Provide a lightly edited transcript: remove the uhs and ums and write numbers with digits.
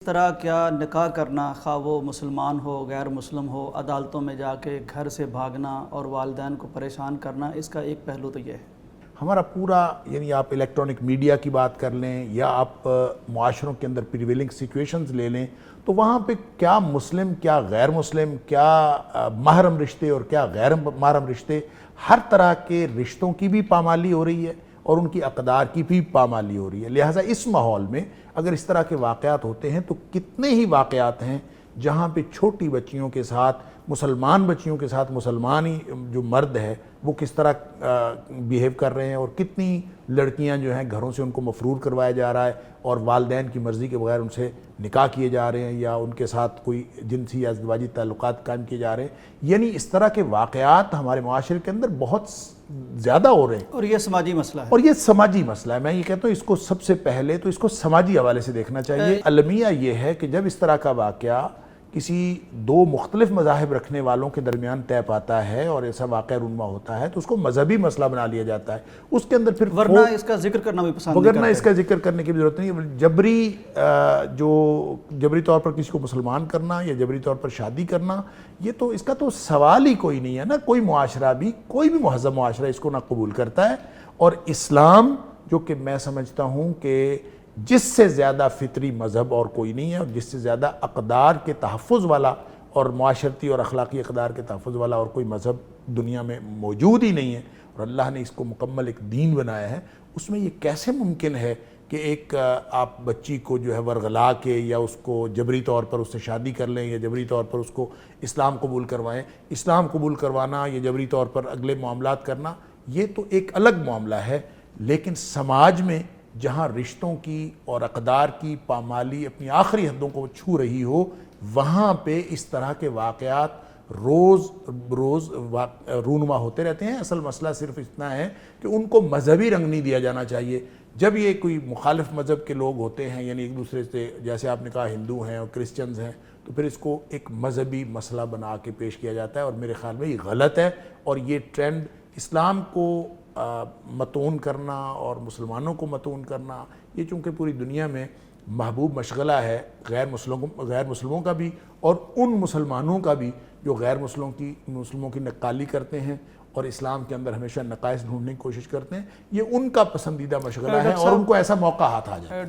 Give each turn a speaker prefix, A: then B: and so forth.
A: طرح کیا نکاح کرنا، خواہ وہ مسلمان ہو غیر مسلم ہو، عدالتوں میں جا کے گھر سے بھاگنا اور والدین کو پریشان کرنا، اس کا ایک پہلو تو یہ ہے۔
B: ہمارا پورا یعنی آپ الیکٹرانک میڈیا کی بات کر لیں یا آپ معاشروں کے اندر پریویلنگ سچویشنز لے لیں تو وہاں پہ کیا مسلم کیا غیر مسلم، کیا محرم رشتے اور کیا غیر محرم رشتے، ہر طرح کے رشتوں کی بھی پامالی ہو رہی ہے اور ان کی اقدار کی بھی پامالی ہو رہی ہے۔ لہٰذا اس ماحول میں اگر اس طرح کے واقعات ہوتے ہیں تو کتنے ہی واقعات ہیں جہاں پہ چھوٹی بچیوں کے ساتھ، مسلمان بچیوں کے ساتھ مسلمانی جو مرد ہے وہ کس طرح بیہیو کر رہے ہیں، اور کتنی لڑکیاں جو ہیں گھروں سے ان کو مفرور کروایا جا رہا ہے اور والدین کی مرضی کے بغیر ان سے نکاح کیے جا رہے ہیں یا ان کے ساتھ کوئی جنسی یا ازدواجی تعلقات قائم کیے جا رہے ہیں۔ یعنی اس طرح کے واقعات ہمارے معاشرے کے اندر بہت زیادہ ہو رہے ہیں
A: اور یہ سماجی مسئلہ ہے،
B: اور یہ سماجی مسئلہ ہے۔ میں یہ کہتا ہوں اس کو سب سے پہلے تو اس کو سماجی حوالے سے دیکھنا چاہیے۔ المیہ یہ ہے کہ جب اس طرح کا واقعہ کسی دو مختلف مذاہب رکھنے والوں کے درمیان طے پاتا ہے اور ایسا واقعہ رونما ہوتا ہے تو اس کو مذہبی مسئلہ بنا لیا جاتا ہے، اس کے اندر پھر
A: ورنہ اس کا ذکر کرنا بھی پسند نہیں
B: وگرنہ اس کا ذکر کرنے کی بھی ضرورت نہیں۔ جبری طور پر کسی کو مسلمان کرنا یا جبری طور پر شادی کرنا، یہ تو اس کا تو سوال ہی کوئی نہیں ہے نا۔ کوئی معاشرہ بھی، کوئی بھی مہذب معاشرہ اس کو نہ قبول کرتا ہے، اور اسلام جو کہ میں سمجھتا ہوں کہ جس سے زیادہ فطری مذہب اور کوئی نہیں ہے اور جس سے زیادہ اقدار کے تحفظ والا اور معاشرتی اور اخلاقی اقدار کے تحفظ والا اور کوئی مذہب دنیا میں موجود ہی نہیں ہے، اور اللہ نے اس کو مکمل ایک دین بنایا ہے، اس میں یہ کیسے ممکن ہے کہ ایک آپ بچی کو جو ہے ورغلا کے یا اس کو جبری طور پر اس سے شادی کر لیں یا جبری طور پر اس کو اسلام قبول کروائیں۔ اسلام قبول کروانا یا جبری طور پر اگلے معاملات کرنا یہ تو ایک الگ معاملہ ہے، لیکن سماج میں جہاں رشتوں کی اور اقدار کی پامالی اپنی آخری حدوں کو چھو رہی ہو، وہاں پہ اس طرح کے واقعات روز روز رونما ہوتے رہتے ہیں۔ اصل مسئلہ صرف اتنا ہے کہ ان کو مذہبی رنگ نہیں دیا جانا چاہیے۔ جب یہ کوئی مخالف مذہب کے لوگ ہوتے ہیں، یعنی ایک دوسرے سے، جیسے آپ نے کہا ہندو ہیں اور کرسچنز ہیں، تو پھر اس کو ایک مذہبی مسئلہ بنا کے پیش کیا جاتا ہے، اور میرے خیال میں یہ غلط ہے۔ اور یہ ٹرینڈ اسلام کو متون کرنا اور مسلمانوں کو متون کرنا، یہ چونکہ پوری دنیا میں محبوب مشغلہ ہے، غیر مسلموں کا بھی اور ان مسلمانوں کا بھی جو غیر مسلموں کی نقالی کرتے ہیں اور اسلام کے اندر ہمیشہ نقائص ڈھونڈنے کی کوشش کرتے ہیں، یہ ان کا پسندیدہ مشغلہ ہے اور ان کو ایسا موقع ہاتھ آ جائے۔